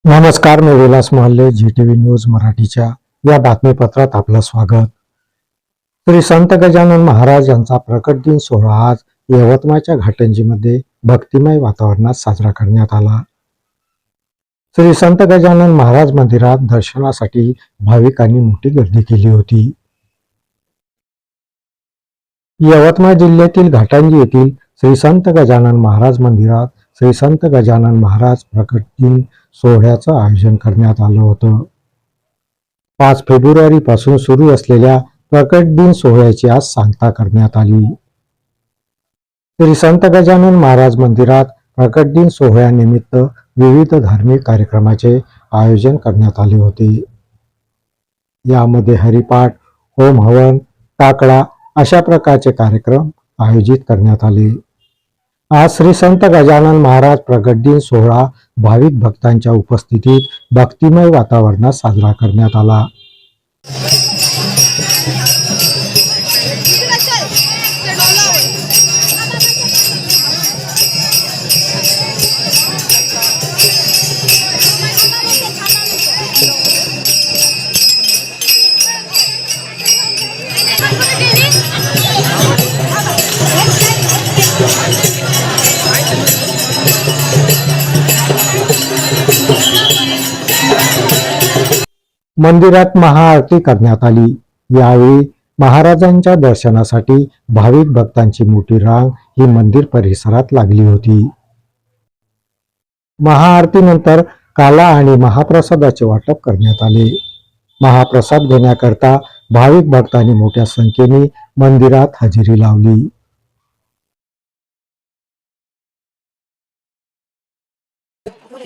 नमस्कार, मी विलास मोहल्ले, GTV news मराठीच्या या बातमीपत्रात आपलं स्वागत. श्री संत गजानन महाराज यांचा प्रकट दिन सोहळा आज यवतमाळच्या घाटंजीमध्ये भक्तिमय वातावरणात साजरा करण्यात आला. श्री संत गजानन महाराज मंदिरात दर्शनासाठी भाविकांनी मोठी गर्दी केली होती. यवतमाळ जिल्ह्यातील घाटंजी येथील श्री संत गजानन महाराज मंदिरात श्री संत गजानन महाराज प्रकट दिन सोहळ्याचं आयोजन करण्यात आलं होतं. 5 फेब्रुवारी पासून सुरू असलेल्या प्रकट दिन सोहळ्याची आज सांगता करण्यात आली. श्री संत गजानन महाराज मंदिरात प्रकट दिन सोहळ्यानिमित्त विविध धार्मिक कार्यक्रमाचे आयोजन करण्यात आले होते. यामध्ये हरिपाठ, होम हवन, टाकडा अशा प्रकारचे कार्यक्रम आयोजित करण्यात आले. आज श्री संत गजानन महाराज प्रकट दिन सोहळा भाविक भक्तांच्या उपस्थितीत भक्तिमय वातावरणात साजरा करण्यात आला. मंदिरात महाआरती करण्यात आली. यावेळी महाराजांच्या दर्शनासाठी भाविक भक्तांची मोठी रांग ही मंदिर परिसरात लागली होती. महाआरतीनंतर काला आणि महाप्रसादाचे वाटप करण्यात आले. महाप्रसाद घेण्याकरता भाविक भक्तांनी मोठ्या संख्येने मंदिरात हजेरी लावली.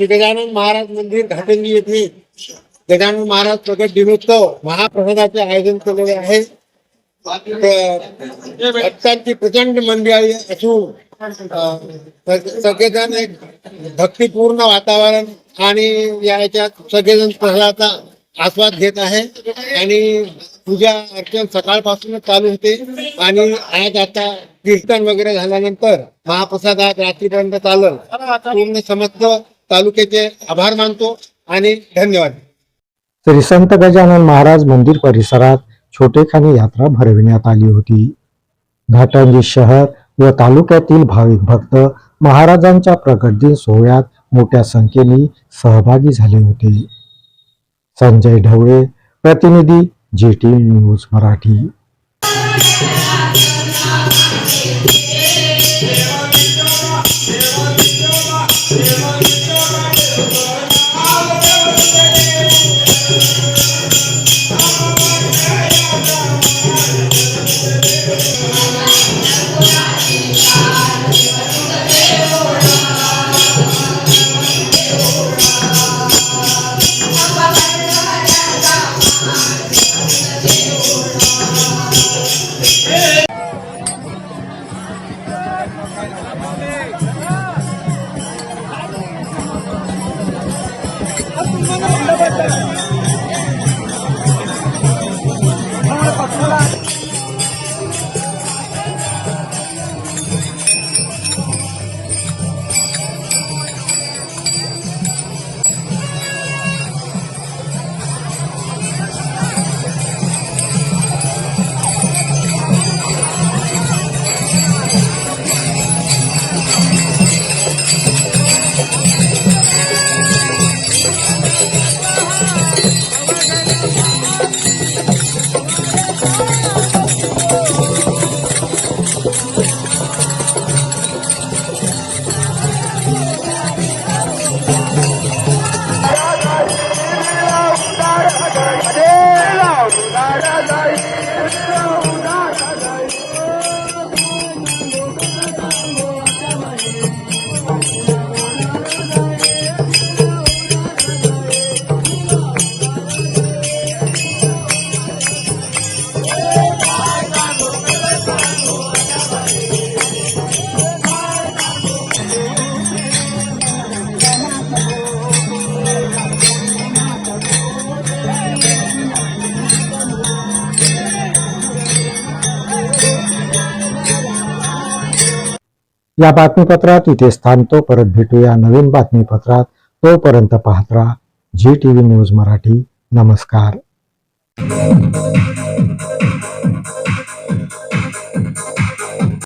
गजानन महाराज मंदिर घाटंजी येथे गजानन महाराज प्रकट दिनोत्सव महाप्रसादाचे आयोजन केलेले आहे. भक्तांची प्रचंड मंडळी असून सगळेजण एक भक्तिपूर्ण वातावरण आणि याच्यात सगळेजण प्रसादाचा आस्वाद घेत आहे आणि पूजा अर्चन सकाळपासूनच चालू होते आणि आज आता कीर्तन वगैरे झाल्यानंतर महाप्रसादात रात्रीपर्यंत चालल. पूर्ण समस्त तालुक्याचे आभार मानतो आणि धन्यवाद. श्री संत गजानन महाराज मंदिर परिसरात छोटेखानी यात्रा भरविण्यात आली होती. घाटंजी शहर व तालुक्यातील भाविक भक्त महाराजांच्या प्रकट दिन सोहळ्यात मोठ्या संख्येने सहभागी झाले होते. संजय ढवळे, प्रतिनिधी, GTV न्यूज मराठी. या बातमीपत्रात इथेच थांबतो. परत भेटूया नवीन बातमीपत्रात. तोपर्यंत पाहत राहा GTV न्यूज मराठी. नमस्कार.